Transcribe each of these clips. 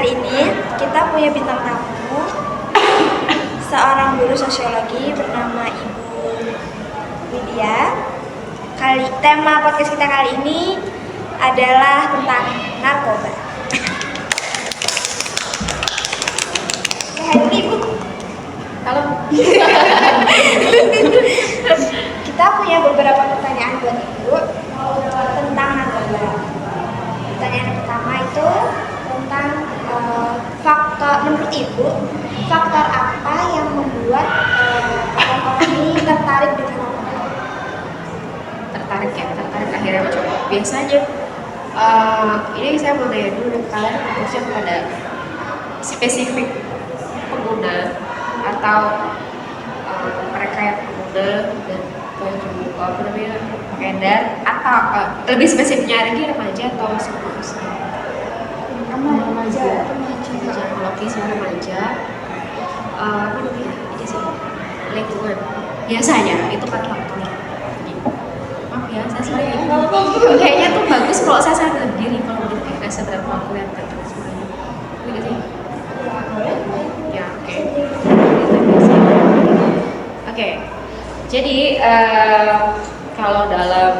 Kali ini kita punya bintang tamu, seorang guru sosiologi bernama Ibu Widya. Tema podcast kita kali ini adalah tentang narkoba. Hai Ibu. Halo. Kita punya beberapa pertanyaan buat Ibu tentang narkoba. Pertanyaan pertama itu tentang faktor, menurut Ibu, faktor apa yang membuat orang-orang ini tertarik dengan narkoba? Tertarik akhirnya mencoba. Biasanya ini saya mau tanya dulu, kalian fokusnya pada spesifik pengguna atau mereka yang pengguna dan pengedar, atau lebih spesifiknya lagi remaja atau semua usia? Remaja. Lokasi remaja, apa namanya ini sih, lingkungan biasanya itu kan faktor. Maaf ya, saya sering kayaknya tuh bagus kalau saya sadar diri, kalau udah kayak seberapa aku yang terus semuanya ini sih ya. Oke. Jadi kalau dalam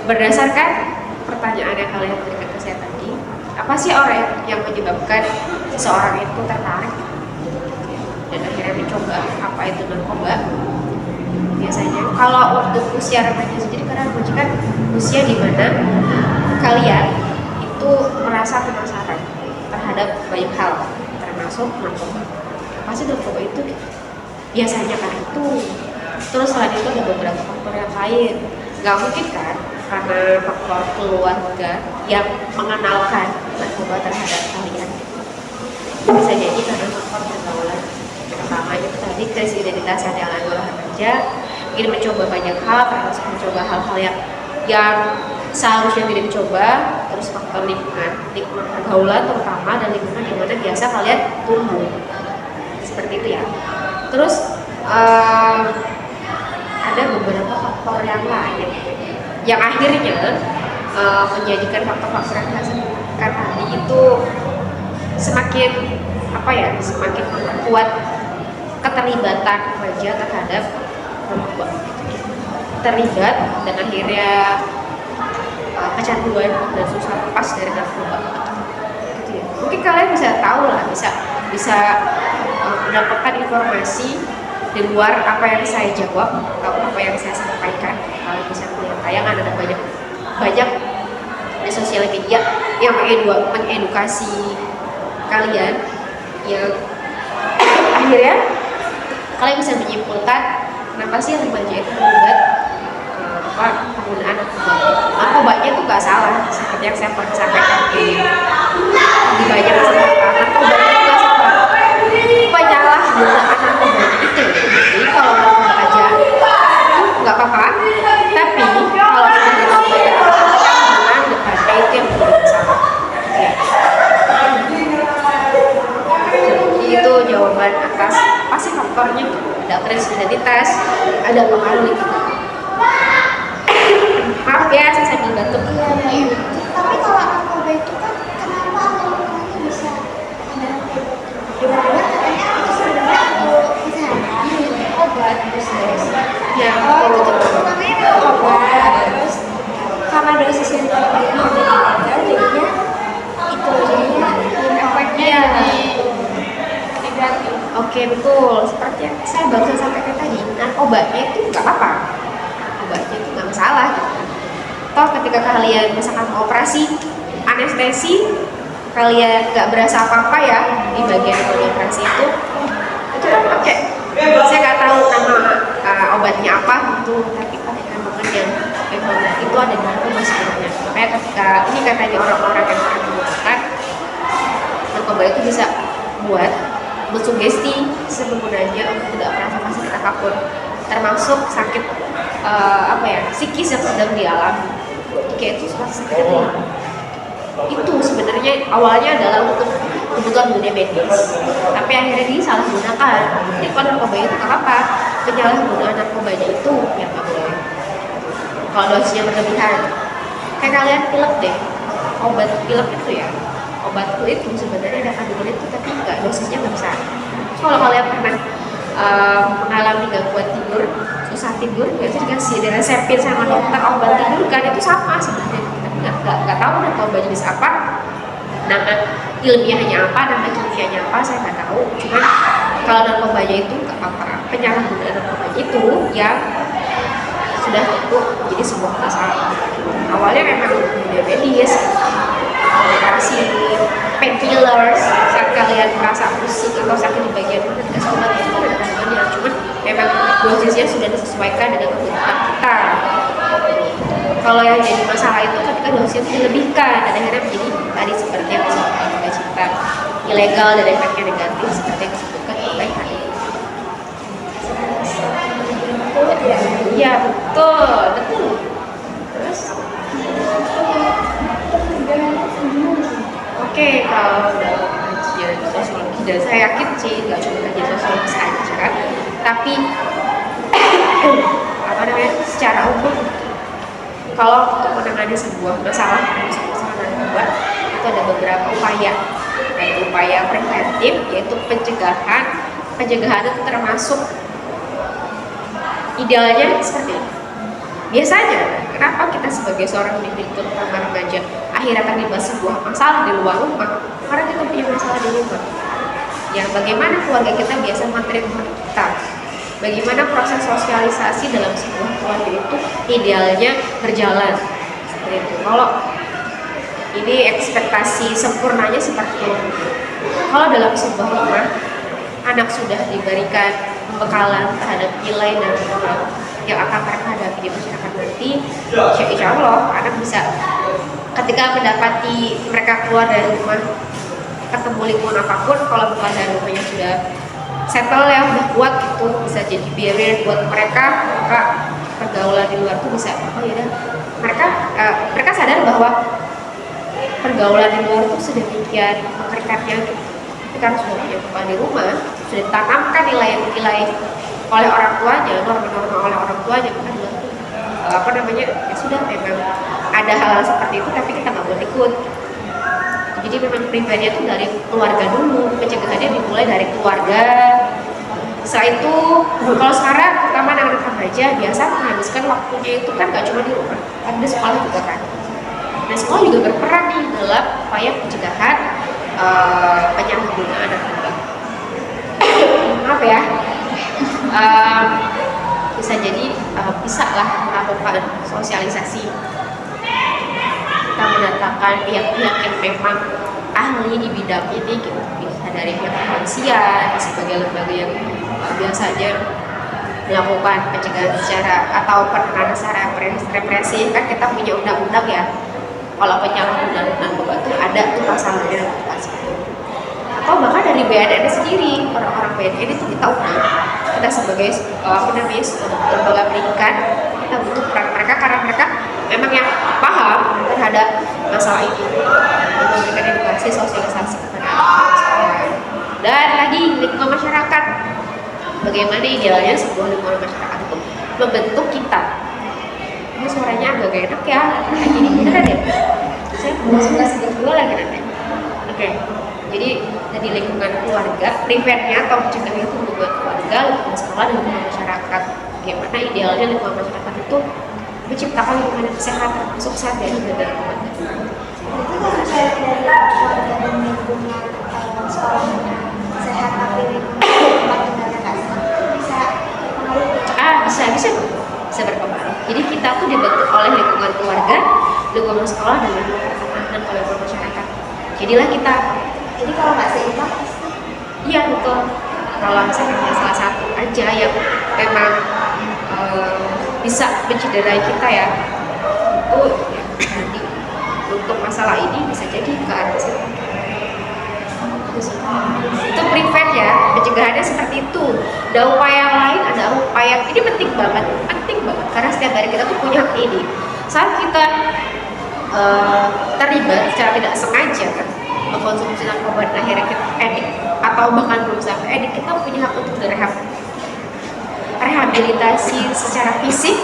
berdasarkan pertanyaan yang kalian berikan ke saya tadi, apa sih orang yang menyebabkan seseorang itu tertarik dan akhirnya mencoba apa itu narkoba? Biasanya kalau waktu usia remaja sendiri, karena remaja kan usia di mana kalian itu merasa penasaran terhadap banyak hal, termasuk narkoba. Apa sih narkoba itu? Biasanya kan itu. Terus selain itu ada beberapa faktor yang lain. Gak mungkin kan karena faktor keluarga yang mengenalkan narkoba terhadap kalian. Bisa jadi karena faktor pergaulan. Pertama itu tadi krisis identitas yang dialami oleh remaja, ingin mencoba banyak hal, termasuk mencoba hal-hal yang seharusnya tidak dicoba. Terus faktor lingkungan pergaulan terutama, dan lingkungan di mana biasa kalian tumbuh. Seperti itu ya. Terus ada beberapa faktor yang lain yang akhirnya menjadikan faktor-faktor yang saya sebutkan tadi itu semakin semakin memperkuat keterlibatan remaja terhadap narkoba, terlibat dan akhirnya kecanduan dan susah lepas dari narkoba gitu ya. Mungkin kalian bisa tahu lah, bisa mendapatkan informasi di luar apa yang saya jawab atau apa yang saya sampaikan. Kalian bisa melihat tayangan, ada banyak di sosial media yang mengedukasi kalian, yang akhirnya kalian bisa menyimpulkan kenapa sih remaja itu membuat penggunaan narkoba. Narkobanya itu nggak salah, seperti yang saya pernah sampaikan di banyak kesempatan. Narkobanya itu nggak salah, penyalahgunaan narkobanya itu. Jadi kalau narkoba aja nggak apa-apa, tapi kalau sudah dilakukan penggunaan depannya itu yang menjadi masalah. Ya. Itu jawaban atas pasti faktornya. Ada krisis identitas, ada pengaruh lingkungan. Maaf ya, saya sambil batuk. Iya. Tapi kalau narkoba itu kan kenapa lingkungannya bisa ada dengar-dengar katanya itu sebenarnya untuk kesehatan, obat terus. Ya, itu tuh namanya obat terus karena dosis yang terlalu jadinya efeknya di negatif. Oke, betul. Seperti yang saya baru sampaikan tadi, narkobanya itu nggak apa-apa, narkobanya itu nggak masalah gitu. Toh ketika kalian misalkan operasi anestesi, kalian nggak berasa apa-apa ya di bagian operasi itu kan oke. Saya nggak tahu nama obatnya apa gitu, tapi kandungan yang memang itu ada di narkoba sebenarnya. Makanya ketika ini katanya orang-orang yang pernah menggunakan narkoba itu bisa buat bersugesti sebenarnya untuk tidak merasakan sakit apapun, termasuk sakit psikis yang sedang dialami, kayak itu sakit itu sebenarnya awalnya adalah untuk kebutuhan dunia medis, tapi akhirnya disalahgunakan. Jadi kalau narkoba itu apa? Penyalahgunaan narkobanya itu yang nggak boleh. Kalau dosisnya berlebihan, kayak kalian pilek deh, obat pilek itu ya, obat flu itu sebenarnya ada kandungan itu tapi nggak, dosisnya nggak besar. Kalau kalian pernah mengalami gangguan tidur, susah tidur, biasanya dikasih diresepin sama dokter obat tidur kan, itu sama sebenarnya. Tapi nggak tahu narkoba jenis apa, nama ilmiahnya apa, nama kimianya apa, saya nggak tahu. Cuman kalau narkobanya itu nggak apa-apa, penyalahgunaan narkoba itu yang sudah tentu menjadi sebuah masalah. Awalnya memang dunia medis, operasi, painkillers, saat kalian merasa pusing atau sakit di bagian mana, dikasih obat itu kan ada kandungannya. Cuman memang dosisnya sudah disesuaikan dengan kebutuhan kita. Kalau yang jadi masalah itu ketika dosisnya dilebihkan dan akhirnya menjadi tadi seperti yang disebutkan oleh Cinta, ilegal dan efeknya negatif seperti yang disebutkan oleh Hani. Iya betul. Terus, oke, kalau dalam kajian sosiologi, dan saya yakin sih nggak cuma kajian sosiologi saja, tapi secara umum, kalau untuk menangani sebuah masalah narkoba itu ada beberapa upaya. Yaitu upaya preventif, yaitu pencegahan itu termasuk idealnya seperti ini. Biasanya, kenapa kita sebagai seorang individu terutama remaja akhirnya terlibat sebuah masalah di luar rumah? Karena kita punya masalah di rumah. Ya, bagaimana keluarga kita biasa menerima kita? Bagaimana proses sosialisasi dalam sebuah keluarga itu idealnya berjalan seperti itu. Kalau ini ekspektasi sempurnanya seperti itu. Kalau dalam sebuah rumah, anak sudah diberikan pembekalan terhadap nilai dan moral yang akan mereka hadapi di masyarakat nanti, insya Allah anak bisa ketika mendapati mereka keluar dari rumah, ketemu lingkungan apapun, kalau keluar dari rumahnya sudah settle ya, udah kuat gitu, bisa jadi barrier buat mereka, maka pergaulan di luar tuh bisa, mereka sadar bahwa pergaulan di luar tuh sedemikian mengerikatnya gitu. Ketika sudah punya kepala di rumah, sudah ditanamkan nilai-nilai oleh orang tuanya, norma-norma oleh orang tuanya, bukan ya sudah, memang ada hal seperti itu tapi kita nggak boleh ikut. Jadi memang prevennya itu dari keluarga dulu, pencegahannya dimulai dari keluarga. Setelah itu, kalau sekarang terutama anak-anak remaja biasa menghabiskan waktunya itu kan nggak cuma di rumah, tapi di sekolah juga kan. Nah, sekolah juga berperan nih dalam upaya pencegahan penyalahgunaan narkoba. Maaf ya, bisa jadi bisa lah melakukan sosialisasi. Kita mendatangkan pihak-pihak yang memang ahli di bidang ini, gitu. Bisa dari pihak kepolisian sebagai lembaga yang biasanya melakukan pencegahan secara atau penanganan secara represif. Kan kita punya undang-undang ya, kalau penyalahgunaan narkoba itu ada tuh pasalnya, atau bahkan dari BNN sendiri, orang-orang BNN itu kita undang, kita sebagai lembaga pendidikan, kita butuh peran mereka karena mereka memang yang paham terhadap masalah ini, memberikan edukasi sosialisasi kepada anak-anak. Dan lagi lingkungan masyarakat, bagaimana idealnya sebuah lingkungan masyarakat itu membentuk kita. Ini suaranya agak gak enak ya, jadi beneran ya, saya suka sedikit dulu lagi nanti. Oke. Jadi dari lingkungan keluarga, preventnya atau mencegahnya itu lingkungan keluarga, lingkungan sekolah, dan lingkungan masyarakat. Bagaimana idealnya lingkungan masyarakat itu menciptakan lingkungan yang sehat, termasuk sehat dari negara keluarga. Itu kalau misalnya dari keluarga dan lingkungan sekolah sehat tapi lingkungan tempat tinggalnya nggak sehat, bisa pengaruh? Bisa berpengaruh. Jadi kita tuh dibentuk oleh lingkungan keluarga, lingkungan sekolah, dan lingkungan pertemanan oleh masyarakat. Jadilah kita. Jadi kalau nggak seimbang pasti. Iya betul. Kalau misalnya salah satu aja yang memang bisa mencederai kita ya, itu nanti untuk masalah ini bisa jadi ke arah sana. Itu prevent ya, pencegahannya seperti itu. Ada upaya lain, ada upaya ini penting banget karena setiap hari kita tuh punya hak ini. Saat kita terlibat secara tidak sengaja kan mengkonsumsi narkoba dan akhirnya kita edik atau bahkan belum sampai edik, kita punya hak untuk rehabilitasi secara fisik,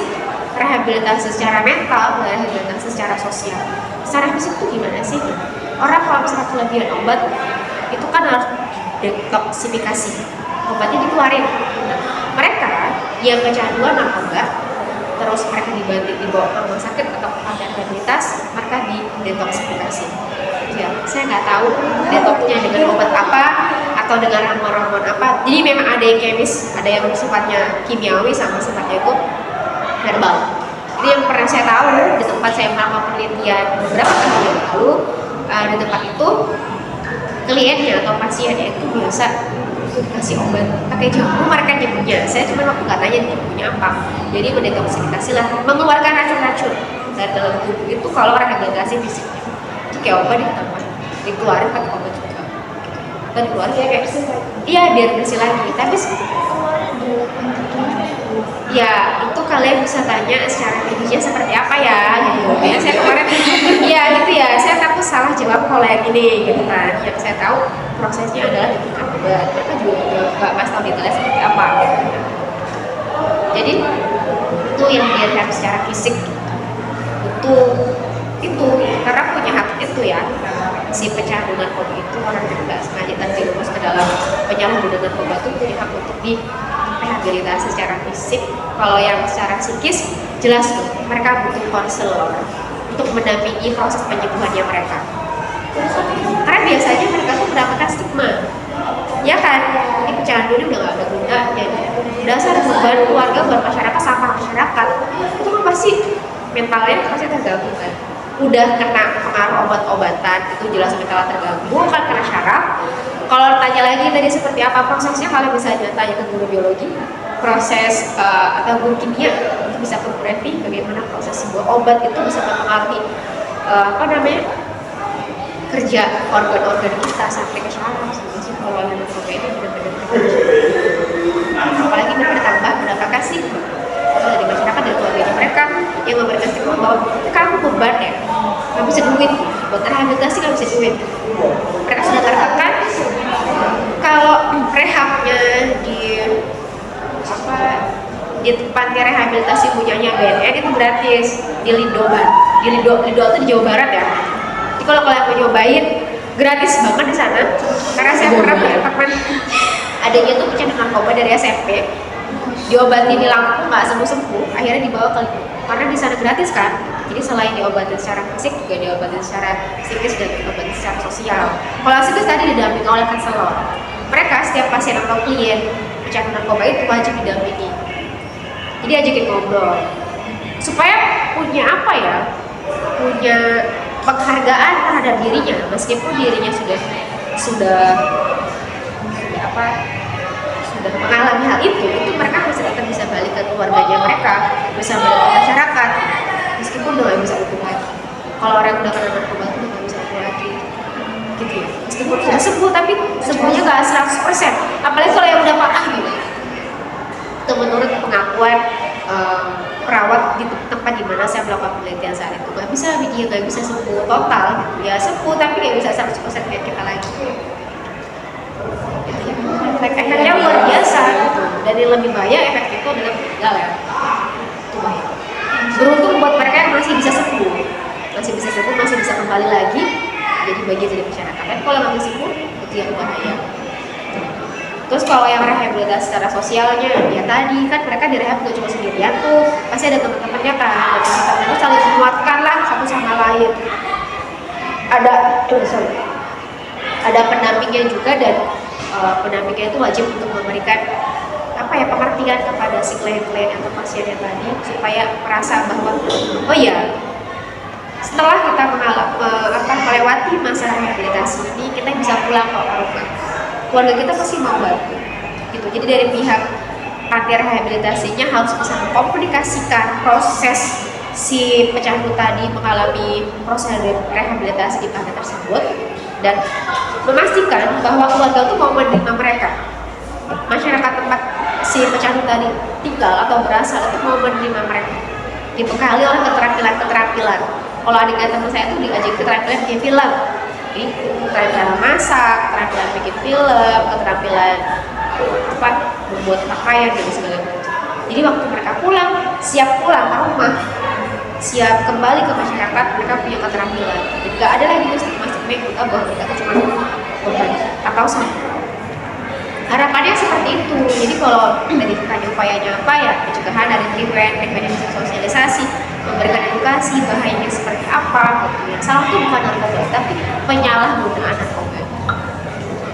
rehabilitasi secara mental, rehabilitasi secara sosial. secara fisik tuh gimana sih? Orang kalau misalnya kelebihan obat itu kan harus detoksifikasi, obatnya dikeluarin. Nah, mereka yang kecanduan narkoba terus mereka dibawa ke rumah sakit atau ke panti rehabilitas, mereka didetoksifikasi. Ya, saya nggak tahu detoksnya dengan obat apa atau dengan ramuan-ramuan apa. Jadi memang ada yang kemis, ada yang sifatnya kimiawi sama sifatnya itu herbal. Jadi yang pernah saya tahu di tempat saya melakukan penelitian beberapa tahun yang lalu, di tempat itu kliennya atau pasiennya itu biasa dikasih obat pakai jamu, mereka nyebutnya. Saya cuma waktu nggak tanya nyebutnya apa. Jadi mendetoksifikasi lah, mengeluarkan racun-racun dari dalam tubuh itu kalau rehabilitasi fisiknya. Itu kayak obat ditambah dikeluarin pakai obat juga. Kan keluar kayak iya biar bersih lagi. Tapi ya itu kalian bisa tanya secara medisnya seperti apa ya gitu. Ya saya kemarin ya gitu ya, saya takut salah jawab kalau yang ini gitu kan. Yang saya tahu prosesnya adalah bikin obat. Mereka juga nggak mas tahu detailnya seperti apa gitu. Jadi itu yang dilihat secara fisik itu karena punya hak itu ya, si pecandu narkoba itu orang yang nggak sengaja terjerumus ke dalam penyalahgunaan narkoba itu punya hak untuk direhabilitasi secara fisik. Kalau yang secara psikis jelas tuh mereka butuh konselor untuk mendampingi proses penyembuhannya mereka. Karena biasanya mereka tuh mendapatkan stigma, ya kan, ini pecandu ini udah gak ada gunanya, dasar beban keluarga buat masyarakat, sampah masyarakat, itu kan pasti mentalnya pasti terganggu kan. Udah kena pengaruh obat-obatan itu jelas mentalnya terganggu kan, kena syaraf. Kalau tanya lagi tadi seperti apa prosesnya, kalian bisa tanya ke guru biologi, proses atau guru kimia itu bisa berarti bagaimana proses sebuah obat itu bisa mempengaruhi kerja organ-organ kita sampai ke syaraf. Sih kalau yang narkoba ini benar-benar apalagi mereka ditambah mendapatkan stigma dari masyarakat, dari keluarganya mereka yang memberikan stigma bahwa kamu beban ya, nggak bisa duit buat rehabilitasi, nggak bisa duit. Mereka sudah katakan kalau rehabnya di panti rehabilitasi punyanya BNN itu gratis di Lido itu di Jawa Barat ya. Jadi kalau kalian mau nyobain gratis banget di sana, karena saya pernah punya teman adanya tuh pecandu narkoba dari SMP, diobatin di Lampung nggak sembuh-sembuh, akhirnya dibawa ke Lido karena di sana gratis kan. Jadi selain diobatin secara fisik juga diobatin secara psikis dan diobatin secara sosial. Kalau psikis tadi didampingi oleh konselor. Mereka setiap pasien atau klien pecandu narkoba itu wajib didampingi. Jadi ajakin ngobrol supaya punya punya penghargaan terhadap dirinya, meskipun dirinya sudah mengalami hal itu mereka masih tetap bisa balik ke keluarganya mereka, bisa balik ke masyarakat, meskipun udah nggak bisa utuh lagi. Kalau orang udah kena narkoba itu udah nggak bisa utuh lagi, gitu ya. Meskipun sudah sembuh, tapi sembuhnya nggak 100%. Apalagi kalau yang udah patah gitu. Itu menurut pengakuan perawat di tempat di mana saya melakukan penelitian saat itu, nggak bisa sembuh total gitu ya, sembuh tapi nggak bisa 100% kayak kita lagi. Efeknya luar biasa gitu. Dan yang lebih bahaya efek itu adalah meninggal ya. Itu bahaya. Beruntung buat mereka yang masih bisa sembuh, masih bisa kembali lagi jadi bagian dari masyarakat. Tapi kalau nggak bisa sembuh itu yang bahaya. Terus kalau yang rehabilitasi secara sosialnya, ya tadi kan mereka direhab gak cuma sendirian tuh, pasti ada teman-temannya kan, dan teman-teman itu saling menguatkan lah satu sama lain. Ada pendampingnya juga, dan pendampingnya itu wajib untuk memberikan pengertian kepada si klien-klien atau pasiennya tadi, supaya merasa bahwa oh ya, setelah kita melewati masa rehabilitasi ini, kita bisa pulang ke rumah. Keluarga kita pasti mau bantu gitu. Jadi dari pihak panti rehabilitasinya harus bisa mengkomunikasikan proses si pecandu tadi mengalami proses rehabilitasi di panti tersebut, dan memastikan bahwa keluarga itu mau menerima mereka, masyarakat tempat si pecandu tadi tinggal atau berasal itu mau menerima mereka, dibekali oleh keterampilan. Kalau adik teman saya tuh diajak keterampilan bikin film, keterampilan masak, keterampilan bikin film, keterampilan membuat pakaian dan segala macam. Jadi waktu mereka siap pulang ke rumah, siap kembali ke masyarakat, mereka punya keterampilan. Jadi nggak ada lagi tuh stigma-stigma yang menganggap bahwa mereka cuma korban atau sampah. Harapannya seperti itu. Jadi kalau dari ditanya upayanya apa ya, pencegahan dari preventif sosialisasi, memberikan edukasi bahayanya seperti apa gitu. Yang salah itu bukan narkoba tapi penyalahgunaan narkoba.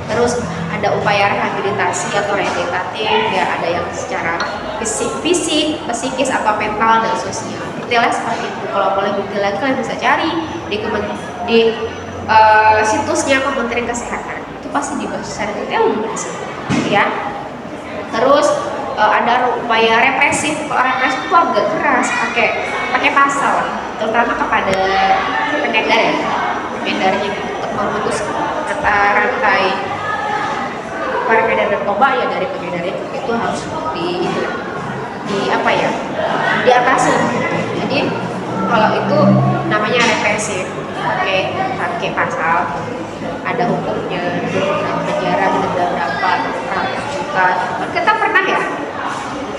Terus ada upaya rehabilitasi atau rehabilitatif ya, ada yang secara fisik, psikis atau mental dan sosial. Detailnya seperti itu. Kalau boleh detail lagi kalian bisa cari di situsnya Kementerian Kesehatan. Itu pasti dibahas secara detail di situ, ya. Terus ada upaya represif. Kalau represif itu agak keras, pakai pasal, terutama kepada pengedar ya, pengedarnya gitu, untuk memutus mata rantai pengedar narkoba ya, dari pengedarnya itu harus diatasi. Jadi kalau itu namanya represif, pakai pasal, ada hukumnya, penjara denda berapa, ratus juta. Kita pernah ya,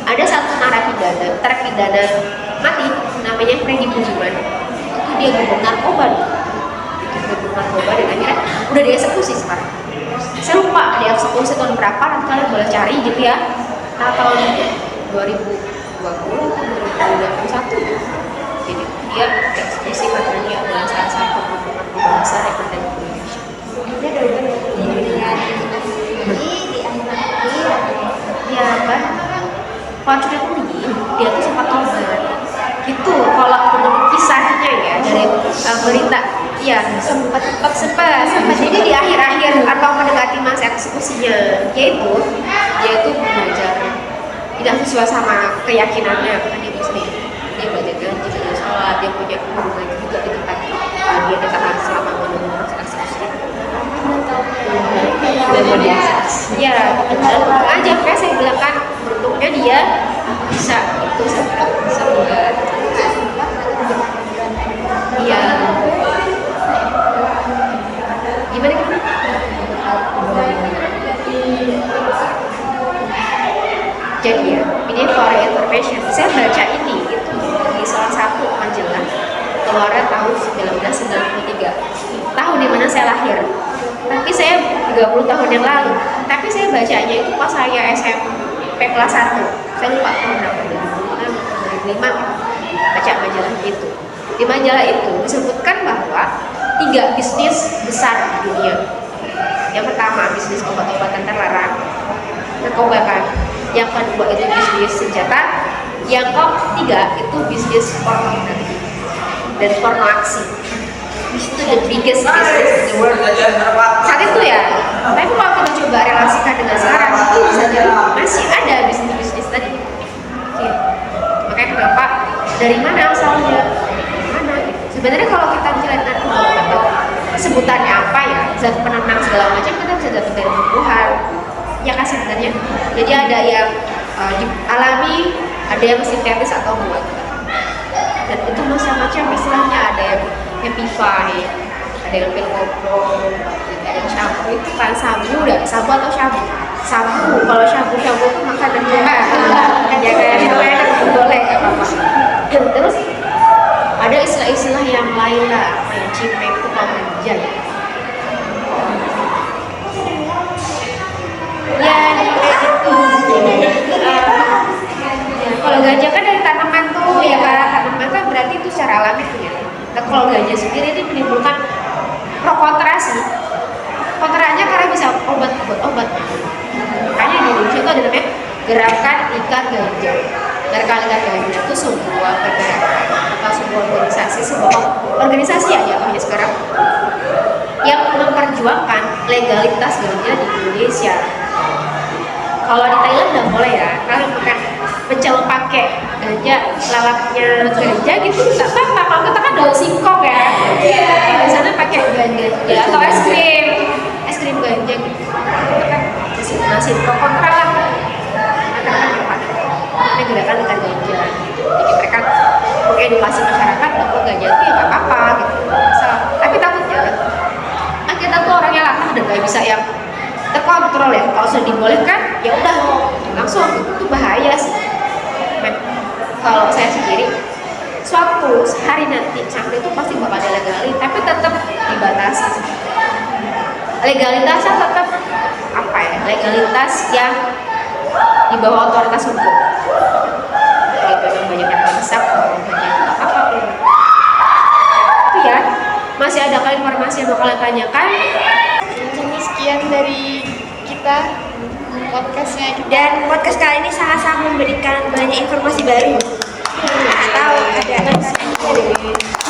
ada satu terpidana mati namanya Freddy Budiman. Itu dia gembong narkoba, dan akhirnya udah dieksekusi sekarang. Saya lupa dieksekusi tahun berapa, nanti kalian boleh cari gitu ya. Nah, tahun 2020 atau 2021. Jadi dia eksekusi karena dia adalah salah satu pembunuhan besar yang ada di Indonesia. Dia di Dia kan kalau cerita kuning, dia tuh sempat tobat. Itu kalau menurut kisahnya ya dari berita, ya sempat. Jadi di akhir-akhir atau mendekati masa eksekusinya, dia itu belajar tidak sesuai sama keyakinannya, kan dia sendiri. Dia belajar ngaji, belajar sholat, dia punya hubungan juga di tempat dia ditahan selama menunggu proses eksekusi. Ya, untung aja kayak saya bilang kan, beruntungnya dia bisa buat. Iya. Gimana? Jadi ya, ini for information. Saya baca ini itu di salah satu majalah keluaran tahun 1993, tahun dimana saya lahir. Tapi saya 30 tahun yang lalu. Tapi saya bacanya itu pas saya SMP kelas 1. Saya lupa tahun berapa, 2005 baca majalah itu. Di majalah itu disebutkan bahwa 3 bisnis besar di dunia. Yang pertama bisnis obat-obatan terlarang, narkoba kan. Yang kedua itu bisnis senjata. Yang ketiga itu bisnis pornografi dan porno aksi. Itu the biggest business in the world saat itu ya. Tapi kalau kita coba relasikan dengan sekarang, itu bisa jadi masih ada bisnis tadi. Oke. Makanya kenapa, dari mana asalnya, sebenarnya kalau kita bicara narkoba atau sebutannya apa ya, zat penenang segala macam, kita bisa dapat dari tumbuhan ya kan sebenarnya. Jadi ada yang alami, ada yang sintetis atau buatan, dan itu macam-macam istilahnya. Ada yang Happify, ada yang pil koplo, ada yang shabu. Itu kan sabu atau shabu. Kalau shabu itu makanan juga kan, ya kayak itu enak, boleh nggak apa-apa. Terus ada istilah-istilah yang lain lah, kayak cipek itu kalau ganja ya kalau ganja kan dari tanaman tuh ya kan, tanaman kan berarti itu secara alami tuh ya. Nah, kalau ganja sendiri ini menimbulkan pro kontra sih. Kontranya karena bisa obat. Makanya di Indonesia itu ada namanya Gerakan Ikat Ganja. Gerakan Ikat Ganja itu sebuah pergerakan atau sebuah organisasi aja punya sekarang yang memperjuangkan legalitas ganja di Indonesia. Kalau di Thailand nggak boleh ya, kalau mencoba pakai ganja, lalapnya ganja gitu nggak apa-apa. Kalau kita kan daun singkong ya, di sana pakai ganja atau es krim ganja gitu. Itu kan masih pro kontra lah. Ini gerakan ikan ganja. Jadi mereka mengedukasi masyarakat bahwa ganja itu ya nggak apa-apa gitu. Tapi takutnya kita tuh orangnya latah dan nggak bisa yang terkontrol ya. Kalau sudah dibolehkan ya udah langsung, itu bahaya sih. Kalau saya sendiri suatu hari nanti canggih itu pasti bakal dilegalin, tapi tetap dibatasi. Legalitasnya tetap apa ya? Legalitas yang di bawah otoritas hukum. Kalau memang banyak yang mendesak, kalau banyak yang nggak apa-apa. Itu ya, masih ada kali informasi yang bakal kalian tanyakan. Jadi sekian dari kita podcastnya. Dan podcast kali ini sangat-sangat memberikan banyak informasi baru. Nggak tahu ada.